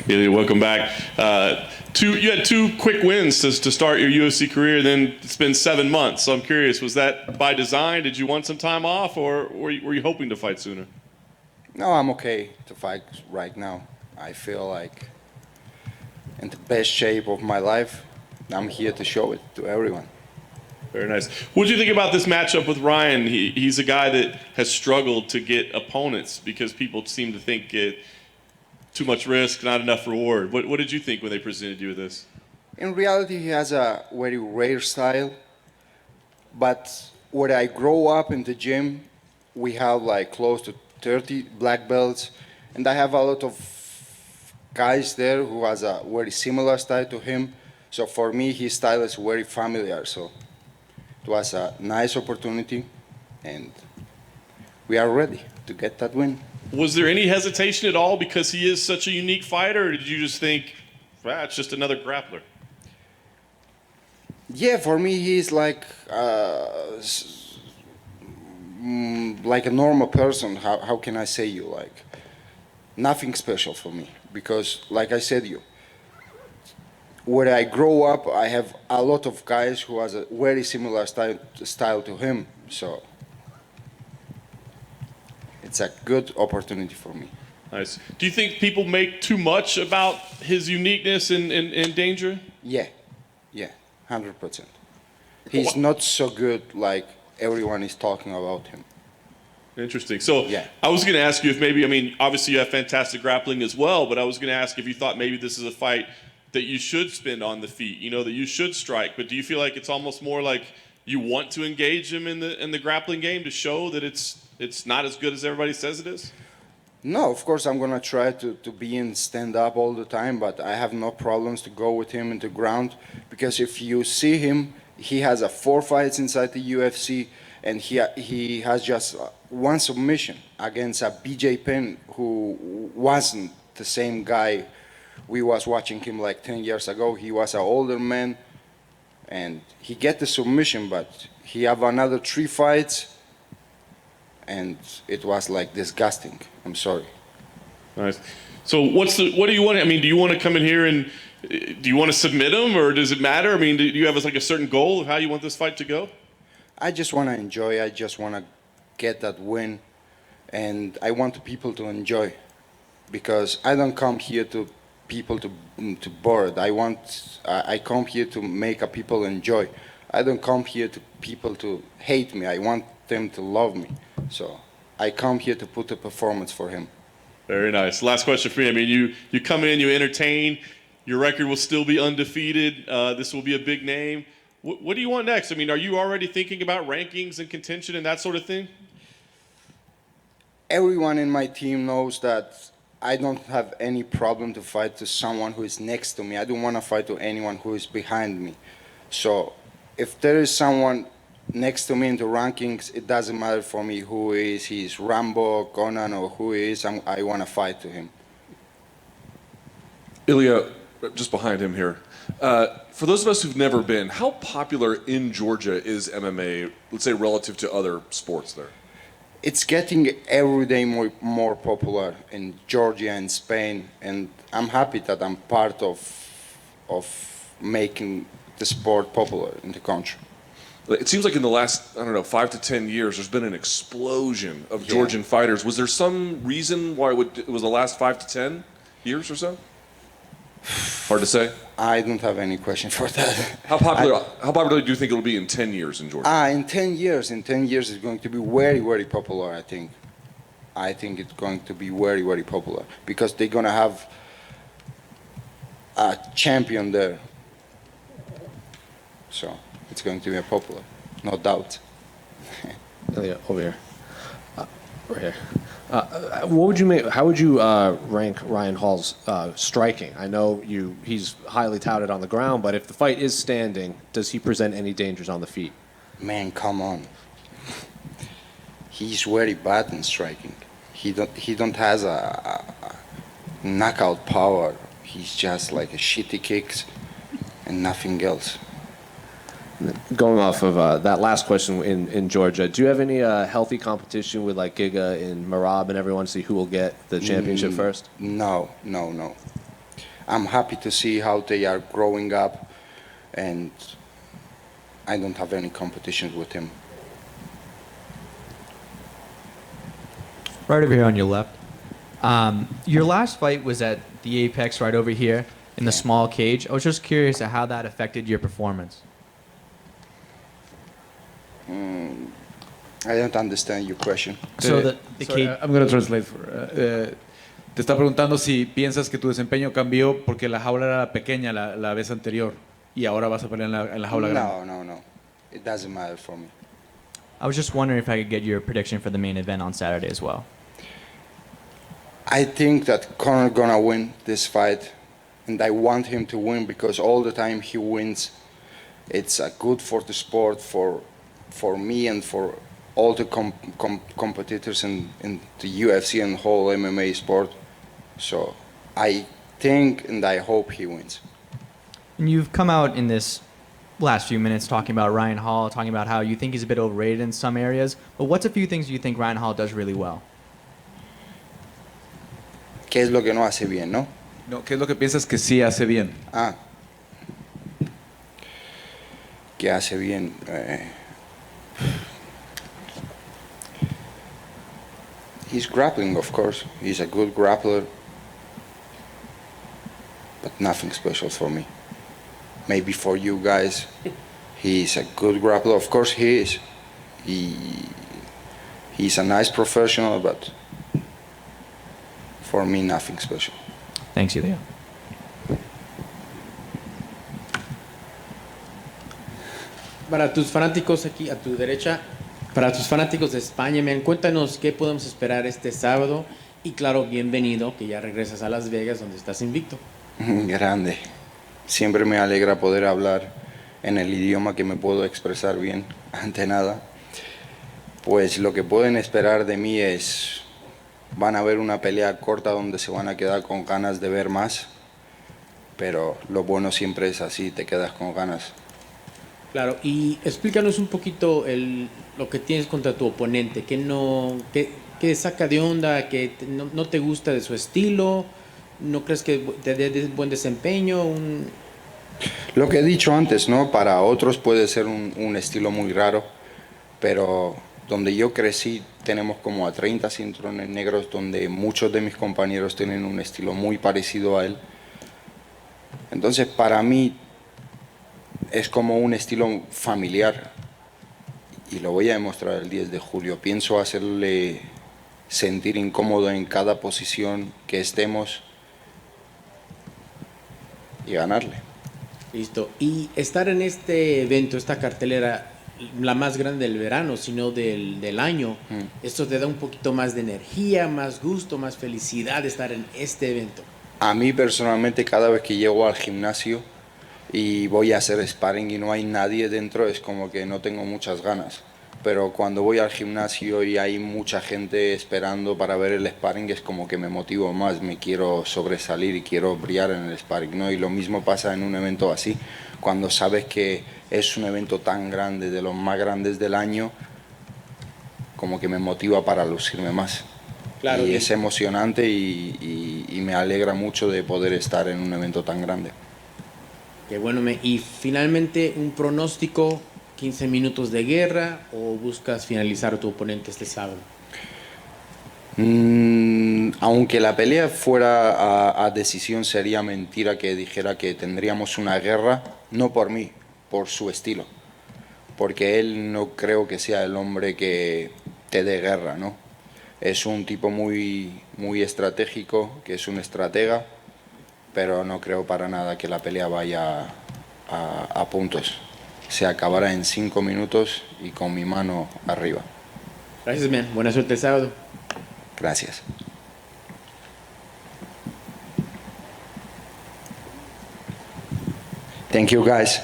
Ilia, welcome back. You had two quick wins to start your UFC career, then it's been 7 months. So I'm curious, was that by design? Did you want some time off, or were you hoping to fight sooner? No, I'm okay to fight right now. I feel like in the best shape of my life. I'm here to show it to everyone. Very nice. What do you think about this matchup with Ryan? He's a guy that has struggled to get opponents because people seem to think too much risk, not enough reward. What did you think when they presented you with this? In reality, he has a very rare style. But when I grow up in the gym, we have like close to 30 black belts, and I have a lot of guys there who has a very similar style to him. So for me, his style is very familiar. So it was a nice opportunity, and we are ready to get that win. Was there any hesitation at all because he is such a unique fighter, or did you just think, it's just another grappler? Yeah, for me, he's like a normal person. How can I say you? Like, nothing special for me. Because, like I said you, when I grow up, I have a lot of guys who has a very similar style to him. So it's a good opportunity for me. Nice. Do you think people make too much about his uniqueness and danger? Yeah, 100%. He's not so good like everyone is talking about him. Interesting. So yeah. I was going to ask you if maybe, obviously you have fantastic grappling as well, but I was going to ask if you thought maybe this is a fight that you should spend on the feet, that you should strike. But do you feel like it's almost more like you want to engage him in the grappling game to show that it's not as good as everybody says it is? No, of course I'm going to try to be in stand-up all the time, but I have no problems to go with him in the ground, because if you see him, he has 4 fights inside the UFC, and he has just one submission against a BJ Penn who wasn't the same guy. We was watching him like 10 years ago. He was an older man, and he get the submission, but he have another 3 fights, and it was like disgusting. I'm sorry. Nice. So what do you want? Do you want to come in here and do you want to submit him, or does it matter? Do you have a certain goal of how you want this fight to go? I just want to enjoy. I just want to get that win, and I want the people to enjoy, because I don't come here to people to bore it. I come here to make people enjoy. I don't come here to people to hate me. I want them to love me. So I come here to put a performance for him. Very nice. Last question for you. You come in, you entertain. Your record will still be undefeated. This will be a big name. What do you want next? Are you already thinking about rankings and contention and that sort of thing? Everyone in my team knows that I don't have any problem to fight to someone who is next to me. I don't want to fight to anyone who is behind me. So if there is someone next to me in the rankings, it doesn't matter for me who is. He's Rambo, Conan, or who he is. I want to fight to him. Ilia, just behind him here. For those of us who've never been, how popular in Georgia is MMA, let's say, relative to other sports there? It's getting every day more popular in Georgia and Spain, and I'm happy that I'm part of making the sport popular in the country. It seems like in the last, 5 to 10 years, there's been an explosion of Georgian fighters. Was there some reason why it was the last 5 to 10 years or so? Hard to say. I don't have any question for that. How popular do you think it'll be in 10 years in Georgia? In 10 years it's going to be very, very popular, I think. I think it's going to be very, very popular, because they're going to have a champion there. So it's going to be popular, no doubt. Ilia, over here. Right here. How would you rank Ryan Hall's striking? I know he's highly touted on the ground, but if the fight is standing, does he present any dangers on the feet? Man, come on. He's very bad in striking. He don't has a knockout power. He's just like a shitty kicks and nothing else. Going off of that last question in Georgia, do you have any healthy competition with like Giga and Marab and everyone, see who will get the championship first? No. I'm happy to see how they are growing up, and I don't have any competition with him. Right over here on your left. Your last fight was at the Apex right over here in the small cage. I was just curious at how that affected your performance. I don't understand your question. So the Sorry, cage. I'm going to translate for. Te está preguntando si piensas que tu desempeño cambió porque la jaula era pequeña la vez anterior y ahora vas a pelear en la jaula grande. No. It doesn't matter for me. I was just wondering if I could get your prediction for the main event on Saturday as well. I think that Conor gonna win this fight, and I want him to win because all the time he wins, it's good for the sport, for me, and for all the competitors in the UFC and whole MMA sport. So I think and I hope he wins. And you've come out in this last few minutes talking about Ryan Hall, talking about how you think he's a bit overrated in some areas. But what's a few things you think Ryan Hall does really well? ¿Qué es lo que no hace bien, no? No, ¿qué es lo que piensas que sí hace bien? ¿Qué hace bien? He's grappling, of course. He's a good grappler, but nothing special for me. Maybe for you guys, he's a good grappler. Of course he is. He's a nice professional, but for me, nothing special. Thanks, Ilia. Para tus fanáticos aquí a tu derecha, para tus fanáticos de España, man, cuéntanos qué podemos esperar este sábado y claro, bienvenido que ya regresas a Las Vegas donde estás invicto. Grande. Siempre me alegra poder hablar en el idioma que me puedo expresar bien, ante nada. Pues lo que pueden esperar de mí es, van a ver una pelea corta donde se van a quedar con ganas de ver más, pero lo bueno siempre es así, te quedas con ganas. Claro, y explícanos un poquito lo que tienes contra tu oponente, que saca de onda, que no te gusta de su estilo, no crees que te dé buen desempeño. Lo que he dicho antes, ¿no? Para otros puede ser un estilo muy raro, pero donde yo crecí tenemos como a 30 cinturones negros donde muchos de mis compañeros tienen un estilo muy parecido a él. Entonces para mí es como un estilo familiar y lo voy a demostrar el 10 de julio. Pienso hacerle sentir incómodo en cada posición que estemos y ganarle. Listo. Y estar en este evento, esta cartelera, la más grande del verano, sino del año, esto te da un poquito más de energía, más gusto, más felicidad de estar en este evento. A mí personalmente cada vez que llego al gimnasio y voy a hacer sparring y no hay nadie dentro, es como que no tengo muchas ganas. Pero cuando voy al gimnasio y hay mucha gente esperando para ver el sparring, es como que me motivo más, me quiero sobresalir y quiero brillar en el sparring, ¿no? Y lo mismo pasa en un evento así, cuando sabes que es un evento tan grande, de los más grandes del año, como que me motiva para lucirme más. Claro, y es emocionante y me alegra mucho de poder estar en un evento tan grande. Qué bueno. Y finalmente, un pronóstico, 15 minutos de guerra o buscas finalizar a tu oponente este sábado. Aunque la pelea fuera a decisión, sería mentira que dijera que tendríamos una guerra, no por mí, por su estilo. Porque él no creo que sea el hombre que te dé guerra, ¿no? Es un tipo muy estratégico, que es un estratega, pero no creo para nada que la pelea vaya a puntos. Se acabará en 5 minutos y con mi mano arriba. Gracias, man. Buena suerte el sábado. Gracias. Thank you, guys.